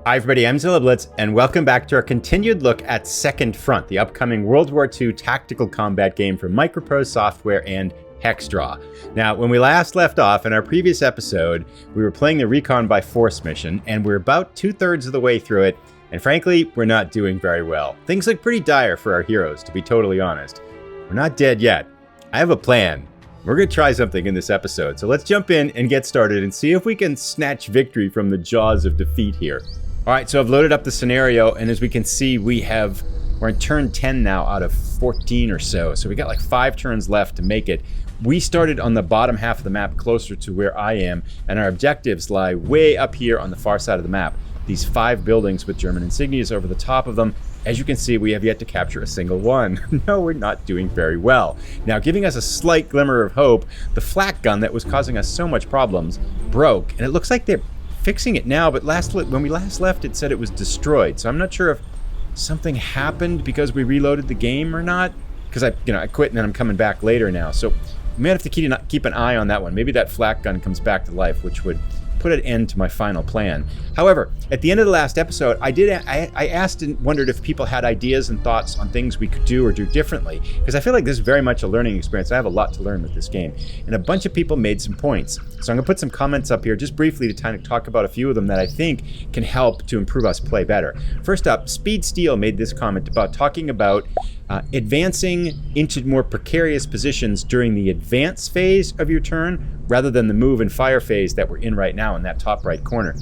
Hi everybody, I'm Zilla Blitz, and welcome back to our continued look at Second Front, the upcoming World War II tactical combat game from Microprose Software and Hexdraw. Now, when we last left off in our previous episode, we were playing the Recon by Force mission, and we're about 2/3 of the way through it, and frankly, we're not doing very well. Things look pretty dire for our heroes, to be totally honest. We're not dead yet. I have a plan. We're going to try something in this episode, so let's jump in and get started and see if we can snatch victory from the jaws of defeat here. All right, so I've loaded up the scenario, and as we can see, we're in turn 10 now out of 14 or so. So we got like 5 turns left to make it. We started on the bottom half of the map closer to where I am, and our objectives lie way up here on the far side of the map. These 5 buildings with German insignias over the top of them. As you can see, we have yet to capture a single one. No, we're not doing very well. Now, giving us a slight glimmer of hope, the flak gun that was causing us so much problems broke, and it looks like they're fixing it now, but when we last left, it said it was destroyed. So I'm not sure if something happened because we reloaded the game or not. Because I quit and then I'm coming back later now. So we may have to keep an eye on that one. Maybe that flak gun comes back to life, which would put an end to my final plan. However, at the end of the last episode, I asked and wondered if people had ideas and thoughts on things we could do or do differently, because I feel like this is very much a learning experience. I have a lot to learn with this game, and a bunch of people made some points. So I'm going to put some comments up here just briefly to kind of talk about a few of them that I think can help to improve us play better. First up, Speed Steel made this comment about talking about advancing into more precarious positions during the advance phase of your turn rather than the move and fire phase that we're in right now in that top right corner.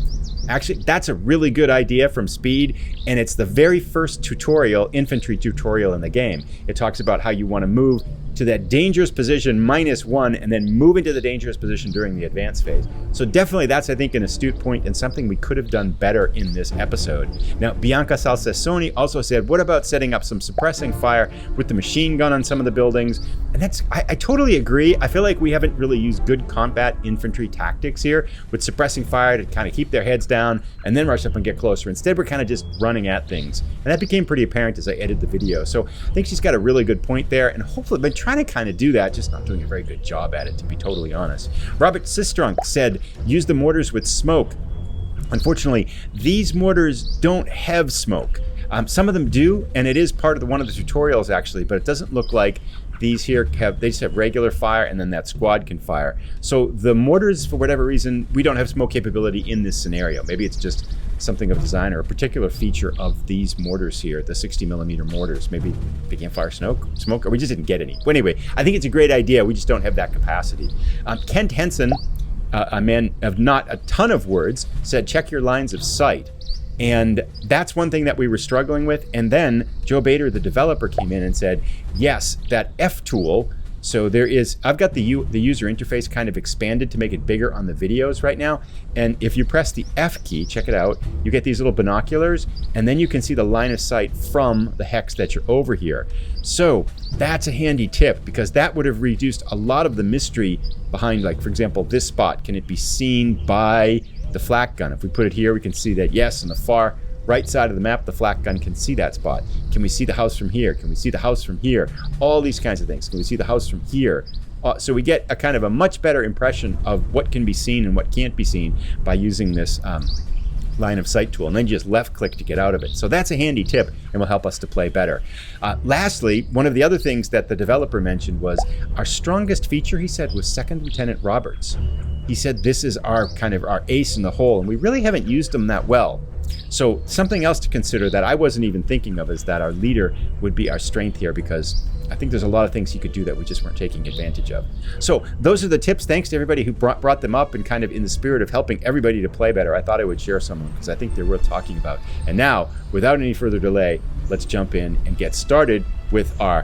Actually, that's a really good idea from Speed, and it's the very first tutorial, infantry tutorial in the game. It talks about how you want to move to that dangerous position -1 and then move into the dangerous position during the advance phase. So definitely that's, I think, an astute point and something we could have done better in this episode. Now, Bianca Salsasoni also said, what about setting up some suppressing fire with the machine gun on some of the buildings? And I totally agree. I feel like we haven't really used good combat infantry tactics here with suppressing fire to kind of keep their heads down and then rush up and get closer. Instead, we're kind of just running at things. And that became pretty apparent as I edited the video. So I think she's got a really good point there, and hopefully I've been trying to kind of do that, just not doing a very good job at it, to be totally honest. Robert Sistrunk said, use the mortars with smoke. Unfortunately, these mortars don't have smoke. Some of them do, and it is part of one of the tutorials actually, but it doesn't look like these here they just have regular fire, and then that squad can fire. So the mortars, for whatever reason, we don't have smoke capability in this scenario. Maybe it's just something of design or a particular feature of these mortars here, the 60mm mortars. Maybe they can't fire smoke, or we just didn't get any. But anyway, I think it's a great idea. We just don't have that capacity. Kent Henson, a man of not a ton of words, said, check your lines of sight. And that's one thing that we were struggling with. And then Joe Bader, the developer, came in and said, yes, that F tool. So I've got the user interface kind of expanded to make it bigger on the videos right now. And if you press the F key, check it out, you get these little binoculars, and then you can see the line of sight from the hex that you're over here. So that's a handy tip, because that would have reduced a lot of the mystery behind, like, for example, this spot. Can it be seen by the flak gun? If we put it here, we can see that, yes, on the far right side of the map, the flak gun can see that spot. Can we see the house from here? Can we see the house from here? All these kinds of things. Can we see the house from here? So we get a kind of a much better impression of what can be seen and what can't be seen by using this line of sight tool, and then you just left click to get out of it. So that's a handy tip and will help us to play better. Lastly, one of the other things that the developer mentioned was our strongest feature, he said, was Second Lieutenant Roberts. He said this is our ace in the hole, and we really haven't used them that well. So something else to consider that I wasn't even thinking of is that our leader would be our strength here, because I think there's a lot of things he could do that we just weren't taking advantage of. So those are the tips. Thanks to everybody who brought them up, and kind of in the spirit of helping everybody to play better, I thought I would share some of them because I think they're worth talking about. And now, without any further delay, let's jump in and get started with the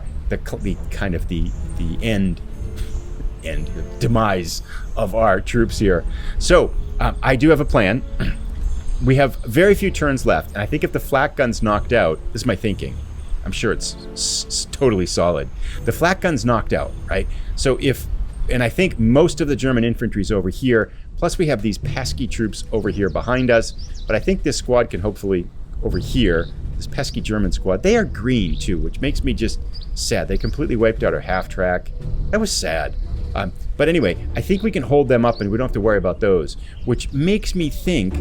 demise of our troops here. So I do have a plan. We have very few turns left, and I think if the flak gun's knocked out, this is my thinking, I'm sure it's totally solid. The flak gun's knocked out, right? So and I think most of the German infantry's over here, plus we have these pesky troops over here behind us, but I think this squad can hopefully, over here, this pesky German squad, they are green too, which makes me just sad. They completely wiped out our half track. That was sad. But anyway, I think we can hold them up and we don't have to worry about those, which makes me think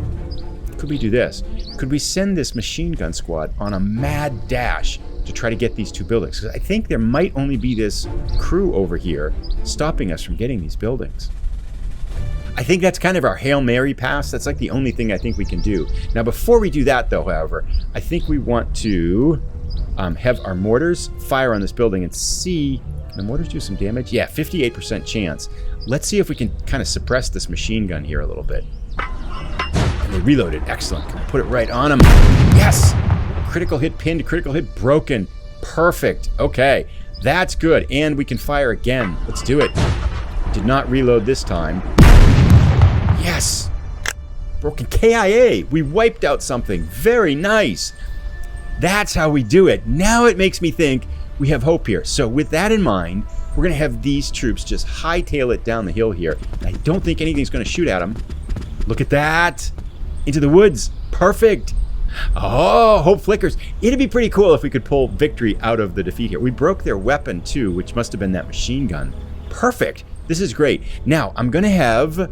Could we do this? Could we send this machine gun squad on a mad dash to try to get these 2 buildings? Because I think there might only be this crew over here stopping us from getting these buildings. I think that's kind of our Hail Mary pass. That's like the only thing I think we can do. Now, before we do that, though, however, I think we want to have our mortars fire on this building and see... Can the mortars do some damage? Yeah, 58% chance. Let's see if we can kind of suppress this machine gun here a little bit. And they reloaded. Excellent. Can we put it right on them? Yes! Critical hit pinned, critical hit broken. Perfect. Okay, that's good. And we can fire again. Let's do it. Did not reload this time. Yes! Broken KIA. We wiped out something. Very nice. That's how we do it. Now it makes me think we have hope here. So with that in mind, we're going to have these troops just hightail it down the hill here. And I don't think anything's going to shoot at them. Look at that. Into the woods. Perfect. Oh, hope flickers. It'd be pretty cool if we could pull victory out of the defeat here. We broke their weapon too, which must have been that machine gun. Perfect. This is great. Now, I'm going to have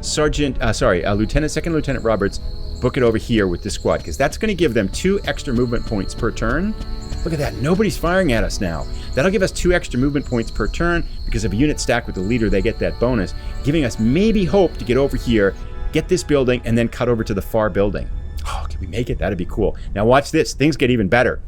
Second Lieutenant Roberts book it over here with this squad, because that's going to give them 2 extra movement points per turn. Look at that. Nobody's firing at us now. That'll give us 2 extra movement points per turn, because if a unit stacked with the leader, they get that bonus, giving us maybe hope to get over here, get this building, and then cut over to the far building. Oh, can we make it? That'd be cool. Now watch this. Things get even better.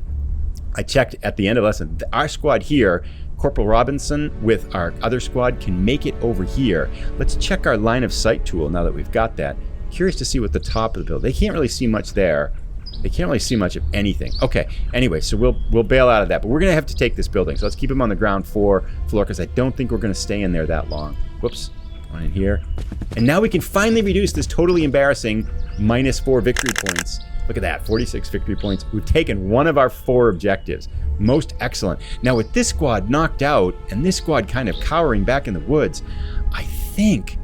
I checked at the end of the lesson. Our squad here, Corporal Robinson with our other squad, can make it over here. Let's check our line of sight tool now that we've got that. Curious to see what the top of the building. They can't really see much there. They can't really see much of anything. Okay, anyway, so we'll bail out of that. But we're going to have to take this building. So let's keep them on the ground floor, because I don't think we're going to stay in there that long. Whoops. One in here. And now we can finally reduce this totally embarrassing -4 victory points. Look at that, 46 victory points. We've taken one of our 4 objectives. Most excellent. Now with this squad knocked out and this squad kind of cowering back in the woods, I think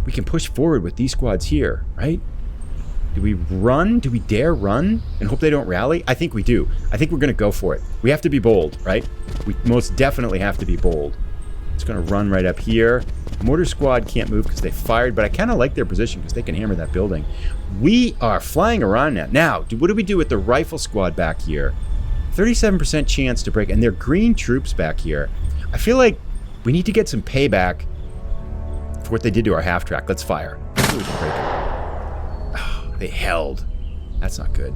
we can push forward with these squads here, right? Do we run? Do we dare run and hope they don't rally? I think we do. I think we're going to go for it. We have to be bold, right? We most definitely have to be bold. It's going to run right up here. Mortar squad can't move because they fired, but I kind of like their position because they can hammer that building. We are flying around now. Now, what do we do with the rifle squad back here? 37% chance to break, and they're green troops back here. I feel like we need to get some payback for what they did to our half-track. Let's fire. Oh, they held. That's not good.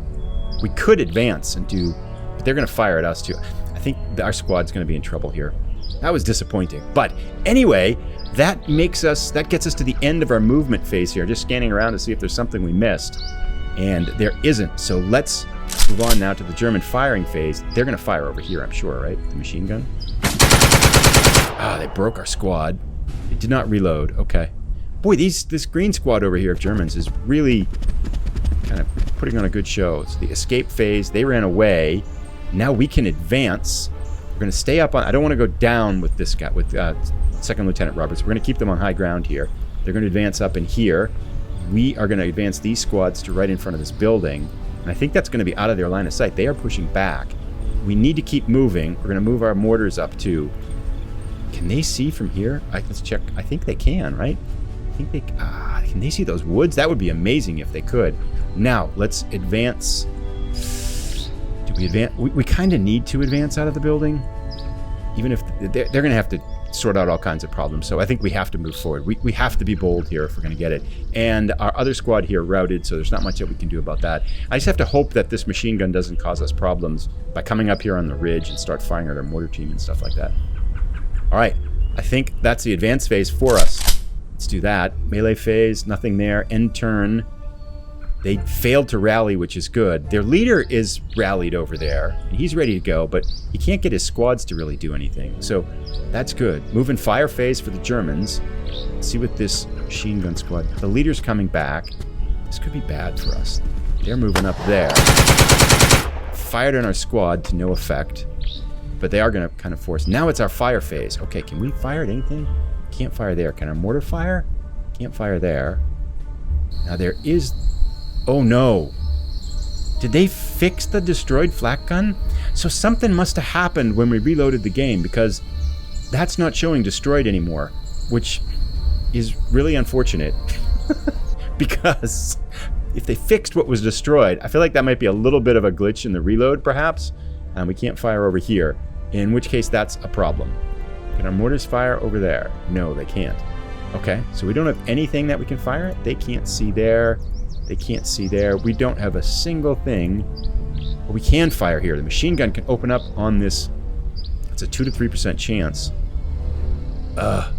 We could advance and do, but they're going to fire at us too. I think our squad's going to be in trouble here. That was disappointing. But anyway, that gets us to the end of our movement phase here. Just scanning around to see if there's something we missed. And there isn't. So let's move on now to the German firing phase. They're going to fire over here, I'm sure, right? The machine gun. Ah, they broke our squad. It did not reload. Okay. Boy, this green squad over here of Germans is really kind of putting on a good show. It's the escape phase. They ran away. Now we can advance. We're going to stay up on... I don't want to go down with this guy, with Second Lieutenant Roberts. We're going to keep them on high ground here. They're going to advance up in here. We are going to advance these squads to right in front of this building. And I think that's going to be out of their line of sight. They are pushing back. We need to keep moving. We're going to move our mortars up too. Can they see from here? Let's check. I think they can, right? I think they... can they see those woods? That would be amazing if they could. Now, let's advance... We advance. We kind of need to advance out of the building, even if they're going to have to sort out all kinds of problems. So I think we have to move forward. We have to be bold here if we're going to get it. And our other squad here routed, so there's not much that we can do about that. I just have to hope that this machine gun doesn't cause us problems by coming up here on the ridge and start firing at our mortar team and stuff like that. All right, I think that's the advance phase for us. Let's do that. Melee phase, nothing there. End turn. They failed to rally, which is good. Their leader is rallied over there, and he's ready to go, but he can't get his squads to really do anything. So that's good. Moving fire phase for the Germans. Let's see what this machine gun squad... The leader's coming back. This could be bad for us. They're moving up there. Fired on our squad to no effect, but they are going to kind of force... Now it's our fire phase. Okay, can we fire at anything? Can't fire there. Can our mortar fire? Can't fire there. Now there is... Oh no. Did they fix the destroyed flak gun? So something must have happened when we reloaded the game, because that's not showing destroyed anymore, which is really unfortunate. Because if they fixed what was destroyed, I feel like that might be a little bit of a glitch in the reload, perhaps. We can't fire over here, in which case that's a problem. Can our mortars fire over there? No, they can't. Okay, so we don't have anything that we can fire at. They can't see there. They can't see there. We don't have a single thing. But we can fire here. The machine gun can open up on this. It's a 2 to 3% chance. Well,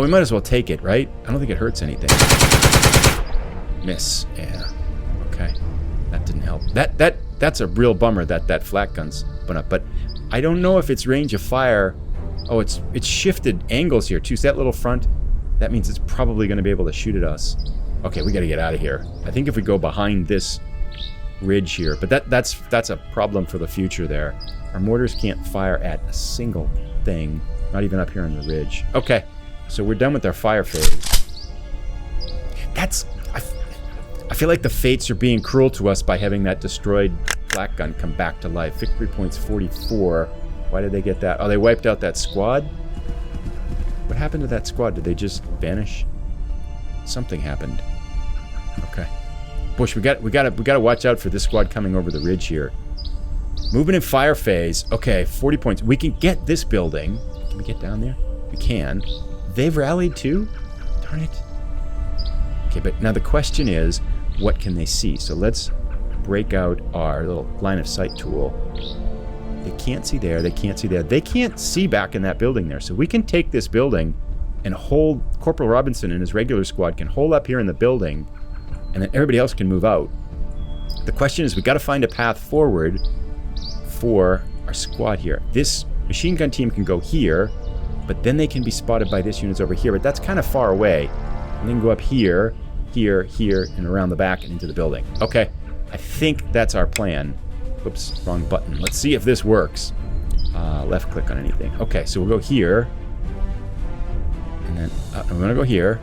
we might as well take it, right? I don't think it hurts anything. Miss. Yeah. Okay. That didn't help. That's a real bummer that that flak gun's went up. But I don't know if its range of fire... Oh, it's shifted angles here, too. So that little front, that means it's probably going to be able to shoot at us. Okay, we got to get out of here. I think if we go behind this ridge here, but that's a problem for the future there. Our mortars can't fire at a single thing, not even up here on the ridge. Okay, so we're done with our fire phase. I feel like the fates are being cruel to us by having that destroyed flak gun come back to life. Victory points 44. Why did they get that? Oh, they wiped out that squad? What happened to that squad? Did they just vanish? Something happened. Okay. Bush, we got to watch out for this squad coming over the ridge here. Movement in fire phase. Okay, 40 points. We can get this building. Can we get down there? We can. They've rallied too? Darn it. Okay, but now the question is, what can they see? So let's break out our little line of sight tool. They can't see there. They can't see there. They can't see back in that building there. So we can take this building and hold... Corporal Robinson and his regular squad can hold up here in the building, and then everybody else can move out. The question is, we got to find a path forward for our squad here. This machine gun team can go here, but then they can be spotted by this unit's over here, but that's kind of far away. And then go up here, here, here, and around the back and into the building. Okay, I think that's our plan. Oops, wrong button. Let's see if this works. Left click on anything. Okay, so we'll go here. And then I'm going to go here.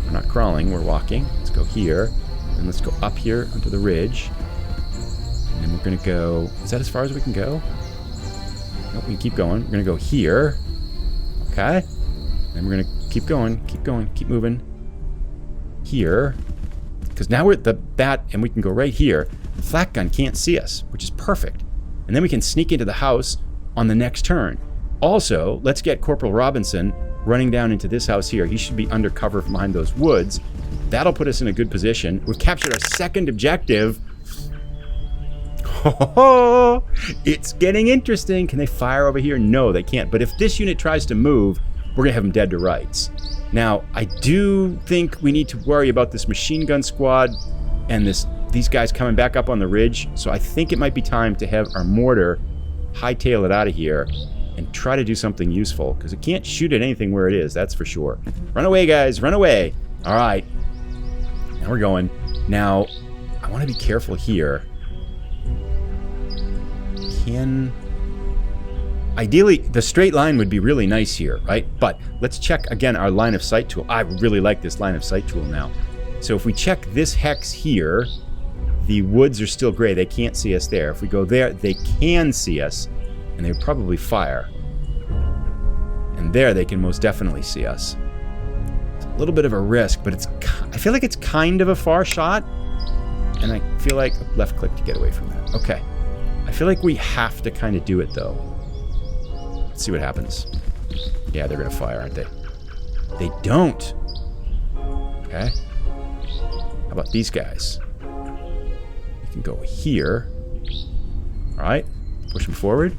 We're not crawling, we're walking. Let's go here. And let's go up here onto the ridge. And then we're going to go... Is that as far as we can go? Nope, we can keep going. We're going to go here. Okay. And we're going to keep going, keep moving. Here. Because now we're at that, and we can go right here. The flak gun can't see us, which is perfect. And then we can sneak into the house on the next turn. Also, let's get Corporal Robinson running down into this house here. He should be undercover from behind those woods. That'll put us in a good position. We've captured our second objective. Oh, it's getting interesting. Can they fire over here? No, they can't. But if this unit tries to move, we're going to have them dead to rights. Now, I do think we need to worry about this machine gun squad and these guys coming back up on the ridge. So I think it might be time to have our mortar hightail it out of here and try to do something useful, because it can't shoot at anything where it is, that's for sure. Run away, guys, run away. All right. Now we're going. Now, I want to be careful here. Ideally, the straight line would be really nice here, right? But let's check, again, our line of sight tool. I really like this line of sight tool now. So if we check this hex here, the woods are still gray. They can't see us there. If we go there, they can see us, and they would probably fire. And there, they can most definitely see us. It's a little bit of a risk, but I feel like it's kind of a far shot, and I feel like left click to get away from that. Okay. I feel like we have to kind of do it, though. Let's see what happens. Yeah, they're going to fire, aren't they? They don't. Okay. How about these guys? You can go here. All right. Push them forward.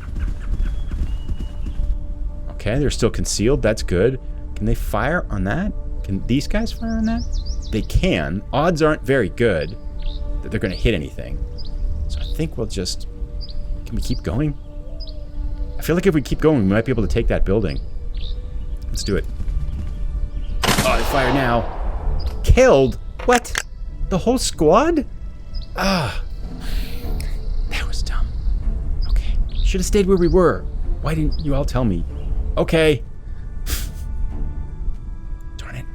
Okay, they're still concealed. That's good. Can they fire on that? Can these guys fire on that? They can. Odds aren't very good that they're going to hit anything. So I think we'll just... Can we keep going? I feel like if we keep going, we might be able to take that building. Let's do it. Oh, they fire now. Killed? What? The whole squad? Ah. That was dumb. Okay. Should have stayed where we were. Why didn't you all tell me? Okay. Darn it.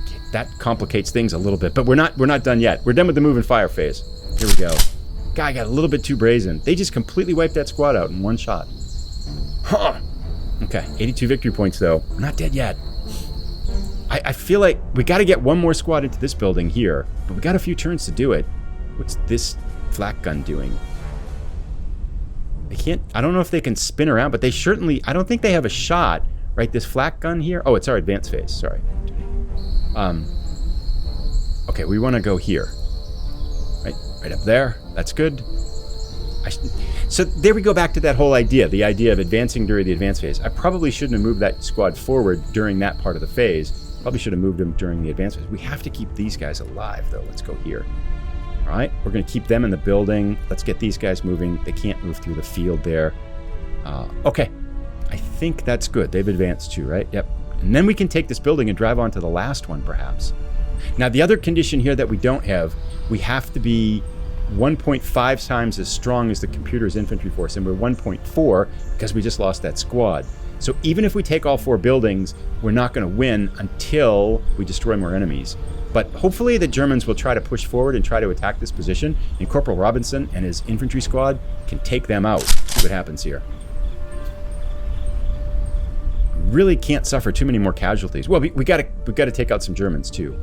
Okay, that complicates things a little bit, but we're not done yet. We're done with the move and fire phase. Here we go. Guy got a little bit too brazen. They just completely wiped that squad out in one shot. Huh. Okay, 82 victory points, though. We're not dead yet. I feel like we got to get one more squad into this building here, but we got a few turns to do it. What's this flak gun doing? They can't, I don't know if they can spin around, but they certainly, I don't think they have a shot, right? This flak gun here. Oh, it's our advanced phase, sorry. Okay, we want to go here. Right up there. That's good. So there we go back to that whole idea, the idea of advancing during the advanced phase. I probably shouldn't have moved that squad forward during that part of the phase. Probably should have moved them during the advanced phase. We have to keep these guys alive, though. Let's go here. All right, we're going to keep them in the building. Let's get these guys moving. They can't move through the field there. Okay, I think that's good. They've advanced too, right? Yep. And then we can take this building and drive on to the last one, perhaps. Now, the other condition here that we don't have, we have to be 1.5 times as strong as the computer's infantry force, and we're 1.4 because we just lost that squad. So even if we take all 4 buildings, we're not going to win until we destroy more enemies. But hopefully the Germans will try to push forward and try to attack this position, and Corporal Robinson and his infantry squad can take them out. See what happens here. Really can't suffer too many more casualties. Well, we got to take out some Germans too.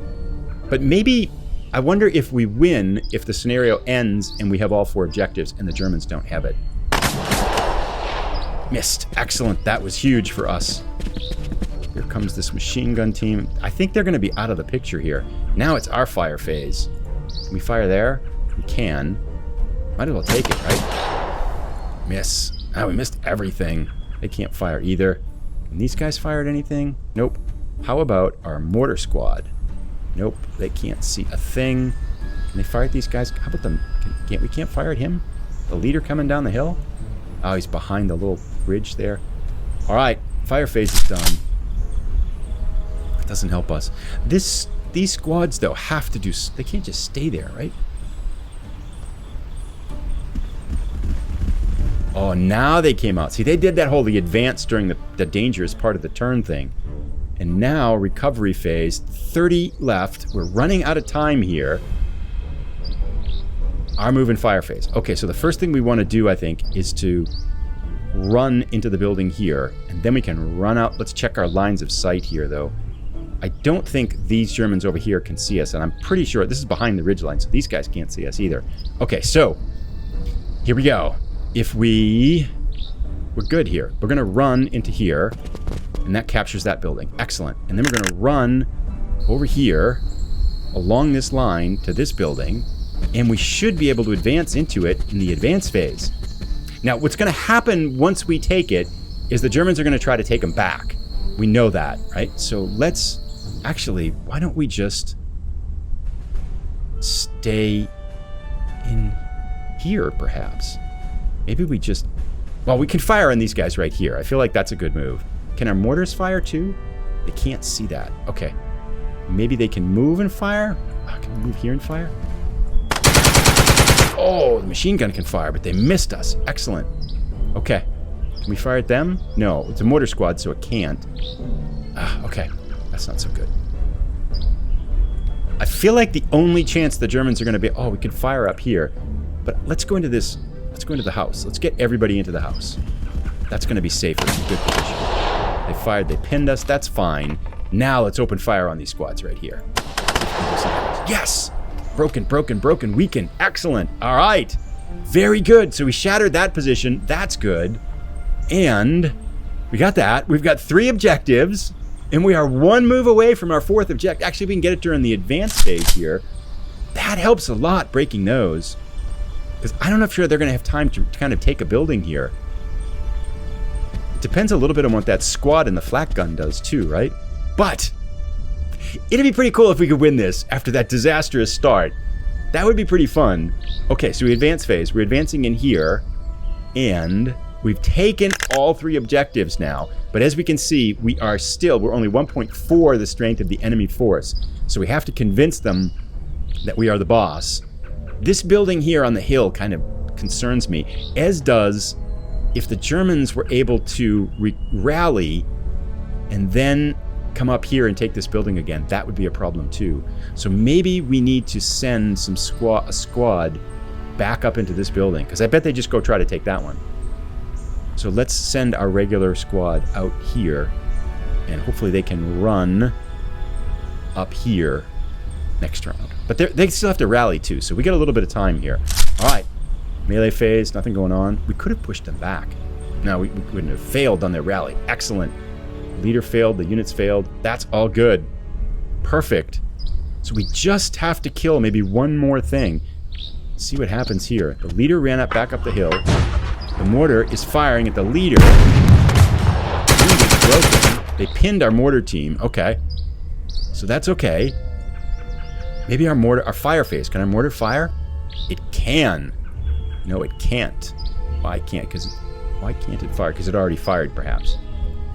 But maybe, I wonder if we win if the scenario ends and we have all 4 objectives and the Germans don't have it. Missed. Excellent. That was huge for us. Here comes this machine gun team. I think they're going to be out of the picture here. Now it's our fire phase. Can we fire there? We can. Might as well take it, right? Miss. Oh, we missed everything. They can't fire either. And these guys fired anything? Nope. How about our mortar squad? Nope, they can't see a thing. Can they fire at these guys? How about them? We can't fire at him? The leader coming down the hill? Oh, he's behind the little bridge there. All right, fire phase is done. That doesn't help us. These squads, though, have to do... They can't just stay there, right? Oh, now they came out. See, they did that whole the advance during the dangerous part of the turn thing. And now, recovery phase, 30 left. We're running out of time here. Our move and fire phase. Okay, so the first thing we want to do, I think, is to run into the building here. And then we can run out. Let's check our lines of sight here, though. I don't think these Germans over here can see us. And I'm pretty sure this is behind the ridgeline, so these guys can't see us either. Okay, so here we go. We're good here. We're going to run into here. And that captures that building. Excellent. And then we're going to run over here along this line to this building, and we should be able to advance into it in the advance phase. Now, what's going to happen once we take it is the Germans are going to try to take them back. We know that, right? So let's... Actually, why don't we just stay in here, perhaps? Maybe we just... Well, we can fire on these guys right here. I feel like that's a good move. Can our mortars fire too? They can't see that. Okay. Maybe they can move and fire? Can we move here and fire? Oh, the machine gun can fire, but they missed us. Excellent. Okay. Can we fire at them? No, it's a mortar squad, so it can't. Okay. That's not so good. I feel like the only chance the Germans are going to be... Oh, we could fire up here. But let's go into this... Let's go into the house. Let's get everybody into the house. That's going to be safer. It's a good position. They fired, they pinned us, that's fine. Now let's open fire on these squads right here. Yes! Broken, weaken. Excellent. All right. Very good. So we shattered that position. That's good. And we got that. We've got 3 objectives, and we are 1 move away from our 4th objective. Actually, we can get it during the advanced phase here. That helps a lot, breaking those. Because I don't know if they're going to have time to kind of take a building here. Depends a little bit on what that squad and the flak gun does too, right? But it'd be pretty cool if we could win this after that disastrous start. That would be pretty fun. Okay, so we advance phase. We're advancing in here, and we've taken all 3 objectives now. But as we can see, we're only 1.4 the strength of the enemy force. So we have to convince them that we are the boss. This building here on the hill kind of concerns me, as does... If the Germans were able to rally and then come up here and take this building again, that would be a problem too. So maybe we need to send a squad back up into this building, because I bet they just go try to take that one. So let's send our regular squad out here, and hopefully they can run up here next round. But they still have to rally too, so we got a little bit of time here. All right, melee phase, nothing going on. We could have pushed them back. No, we wouldn't have failed on their rally. Excellent. Leader failed, the units failed. That's all good. Perfect. So we just have to kill maybe one more thing. See what happens here. The leader ran back up the hill. The mortar is firing at the leader. The lead is broken. They pinned our mortar team. Okay. So that's okay. Maybe our fire phase. Can our mortar fire? It can. No, it can't. Why can't it fire? Because it already fired, perhaps.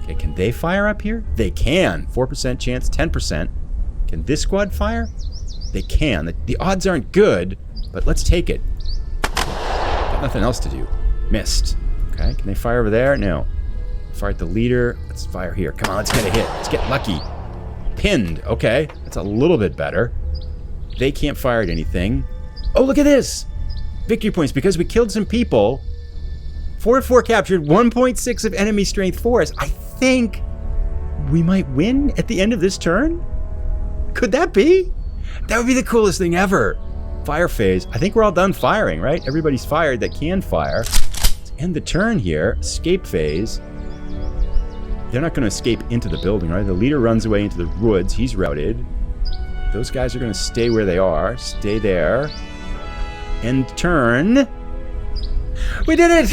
Okay, can they fire up here? They can. 4% chance, 10%. Can this squad fire? They can. The odds aren't good, but let's take it. Got nothing else to do. Missed. Okay, can they fire over there? No. Fire at the leader. Let's fire here. Come on, let's get a hit. Let's get lucky. Pinned. Okay, that's a little bit better. They can't fire at anything. Oh, look at this! Victory points because we killed some people. 4-4 captured, 1.6 of enemy strength for us. I think we might win at the end of this turn? Could that be? That would be the coolest thing ever. Fire phase. I think we're all done firing, right? Everybody's fired that can fire. Let's end the turn here. Escape phase. They're not going to escape into the building, right? The leader runs away into the woods. He's routed. Those guys are going to stay where they are. Stay there. End turn. We did it!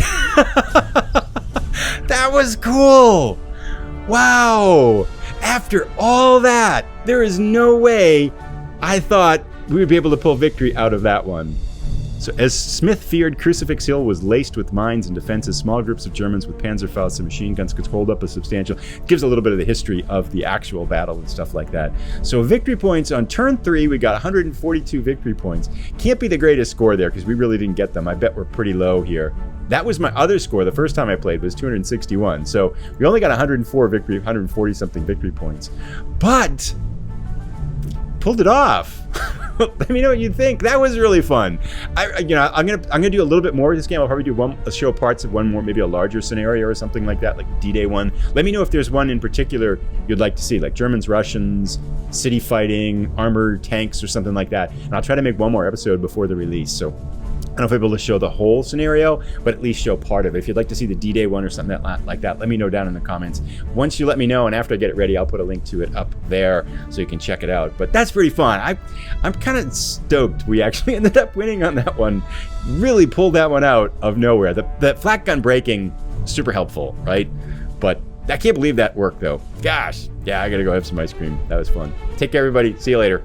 That was cool! Wow! After all that, there is no way I thought we would be able to pull victory out of that one. So as Smith feared, Crucifix Hill was laced with mines and defenses. Small groups of Germans with Panzerfaust and machine guns could hold up a substantial... Gives a little bit of the history of the actual battle and stuff like that. So victory points on turn 3, we got 142 victory points. Can't be the greatest score there because we really didn't get them. I bet we're pretty low here. That was my other score the first time I played was 261. So we only got 104 victory, 140 something victory points. But pulled it off. Let me know what you think. That was really fun. I'm gonna do a little bit more with this game. I'll probably do show parts of one more, maybe a larger scenario or something like that, like D-Day one. Let me know if there's one in particular you'd like to see, like Germans, Russians, city fighting, armored tanks, or something like that. And I'll try to make one more episode before the release. So I don't know if I'm able to show the whole scenario, but at least show part of it. If you'd like to see the D-Day one or something like that, let me know down in the comments. Once you let me know, and after I get it ready, I'll put a link to it up there so you can check it out. But that's pretty fun. I'm kind of stoked we actually ended up winning on that one. Really pulled that one out of nowhere. The flat gun breaking, super helpful, right? But I can't believe that worked, though. Gosh. Yeah, I gotta go have some ice cream. That was fun. Take care, everybody. See you later.